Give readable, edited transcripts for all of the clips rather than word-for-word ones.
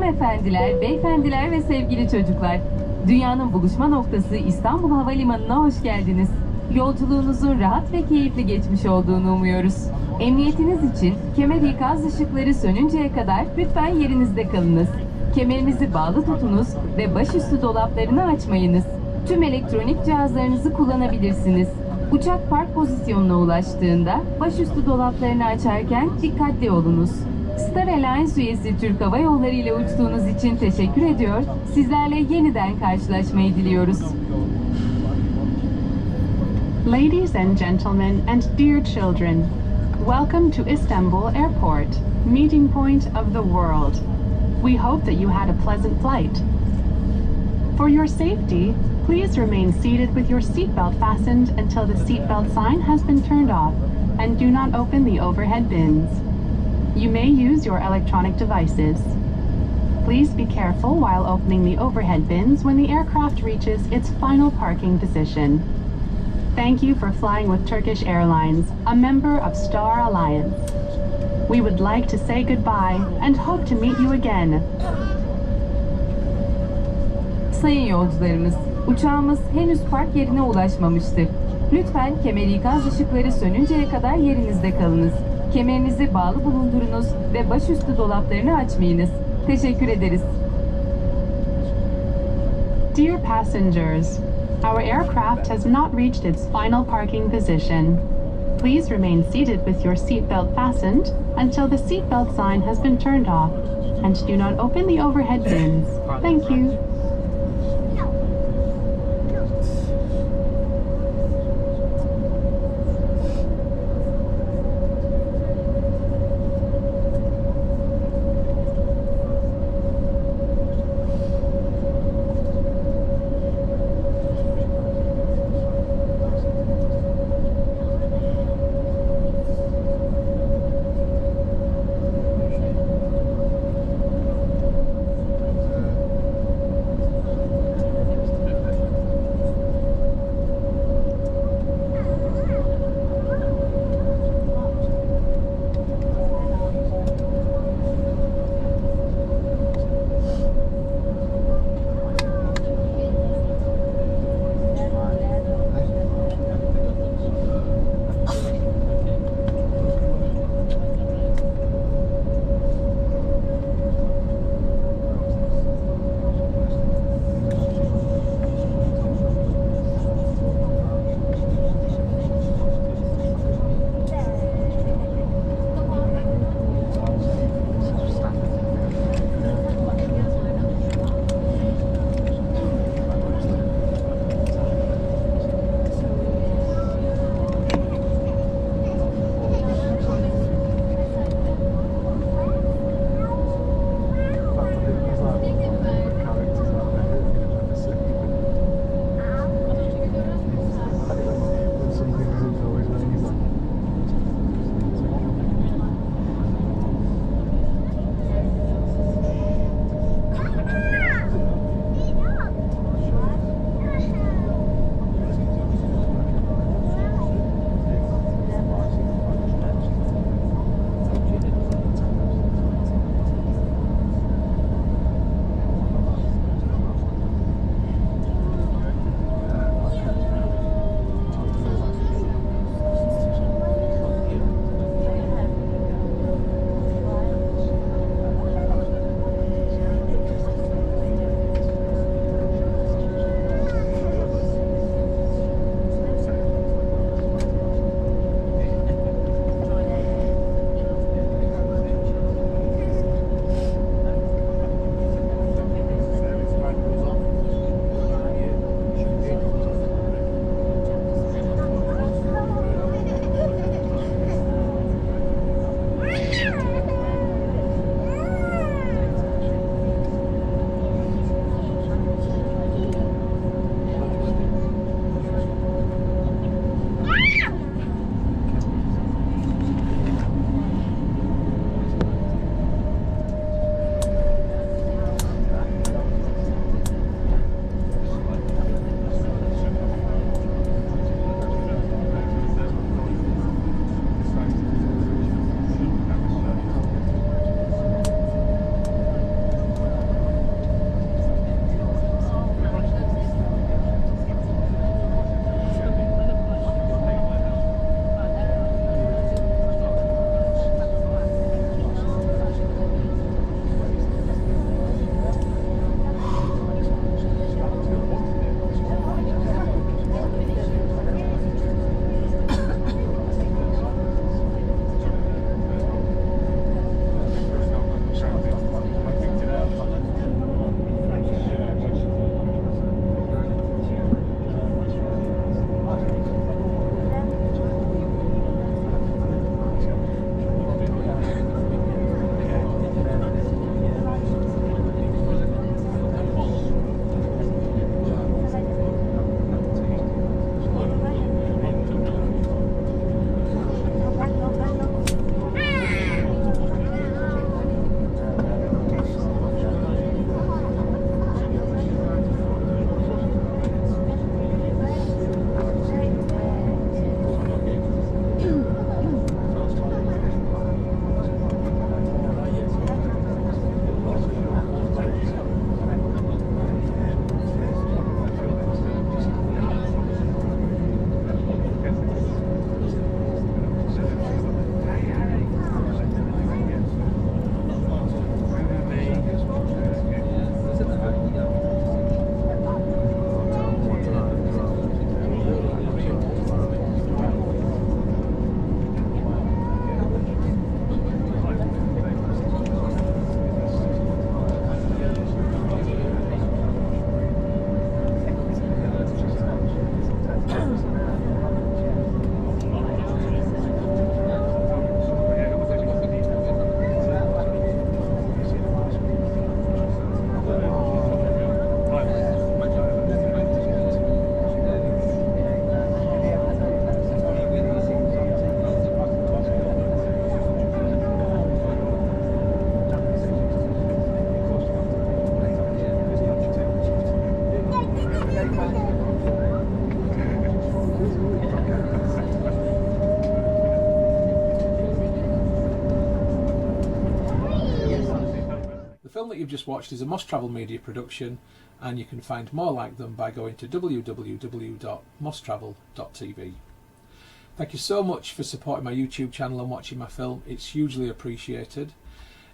Hanımefendiler, beyefendiler ve sevgili çocuklar, dünyanın buluşma noktası İstanbul Havalimanı'na hoş geldiniz. Yolculuğunuzun rahat ve keyifli geçmiş olduğunu umuyoruz. Emniyetiniz için kemer ikaz ışıkları sönünceye kadar lütfen yerinizde kalınız. Kemerinizi bağlı tutunuz ve başüstü dolaplarını açmayınız. Tüm elektronik cihazlarınızı kullanabilirsiniz. Uçak park pozisyonuna ulaştığında başüstü dolaplarını açarken dikkatli olunuz. Star Airlines üyesi Türk Hava Yolları ile uçtuğunuz için teşekkür ediyor. Sizlerle yeniden karşılaşmayı diliyoruz. Ladies and gentlemen and dear children, welcome to Istanbul Airport, meeting point of the world. We hope that you had a pleasant flight. For your safety, please remain seated with your seatbelt fastened until the seatbelt sign has been turned off, and do not open the overhead bins. You may use your electronic devices. Please be careful while opening the overhead bins when the aircraft reaches its final parking position. Thank you for flying with Turkish Airlines, a member of Star Alliance. We would like to say goodbye and hope to meet you again. Sayın yolcularımız, uçağımız henüz park yerine ulaşmamıştır. Lütfen kemer ikaz ışıkları sönünceye kadar yerinizde kalınız. Kemerinizi bağlı bulundurunuz ve başüstü dolaplarını açmayınız. Teşekkür ederiz. Dear passengers, our aircraft has not reached its final parking position. Please remain seated with your seatbelt fastened until the seatbelt sign has been turned off, and do not open the overhead bins. Thank you. film that you've just watched is a Moss Travel Media production, and you can find more like them by going to www.mosstravel.tv. Thank you so much for supporting my YouTube channel and watching my film. It's hugely appreciated.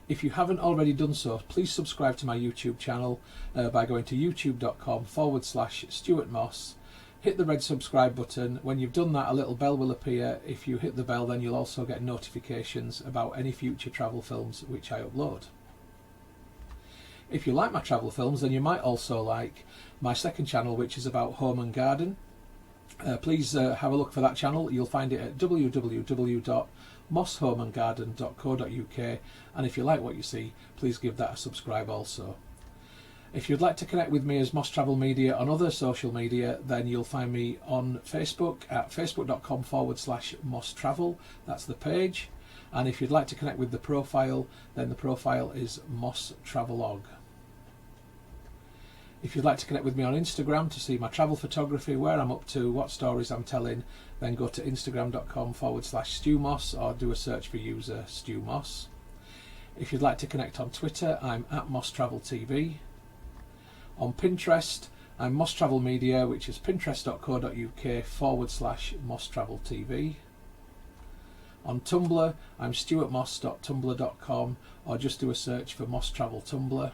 If you haven't already done so, please subscribe to my YouTube channel by going to youtube.com/Stuart Moss. Hit the red subscribe button. When you've done that, a little bell will appear. If you hit the bell, then you'll also get notifications about any future travel films which I upload. If you like my travel films, then you might also like my second channel, which is about home and garden. Please have a look for that channel. You'll find it at www.mosshomeandgarden.co.uk, and if you like what you see, please give that a subscribe also. If you'd like to connect with me as Moss Travel Media on other social media, then you'll find me on Facebook at facebook.com/Moss Travel. That's the page. And if you'd like to connect with the profile, then the profile is Moss Travelog. If you'd like to connect with me on Instagram to see my travel photography, where I'm up to, what stories I'm telling, then go to instagram.com/StuMoss or do a search for user Stu Moss. If you'd like to connect on Twitter, I'm at Moss Travel TV. On Pinterest, I'm Moss Travel Media, which is pinterest.co.uk/Moss Travel TV. On Tumblr, I'm stuartmoss.tumblr.com, or just do a search for Moss Travel Tumblr.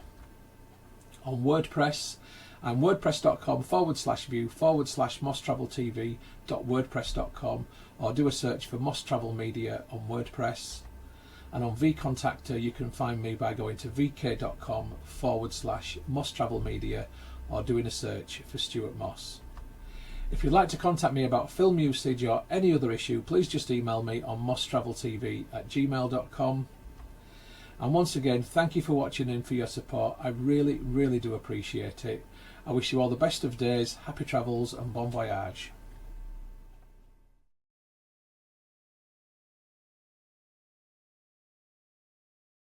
On WordPress, I'm wordpress.com/view/MossTravelTV.wordpress.com, or do a search for Moss Travel Media on WordPress. And on vContactor, you can find me by going to vk.com/Moss Travel Media, or doing a search for Stuart Moss. If you'd like to contact me about film usage or any other issue, please just email me on mosstraveltv@gmail.com. And once again, thank you for watching and for your support. I really, really do appreciate it. I wish you all the best of days, happy travels and bon voyage.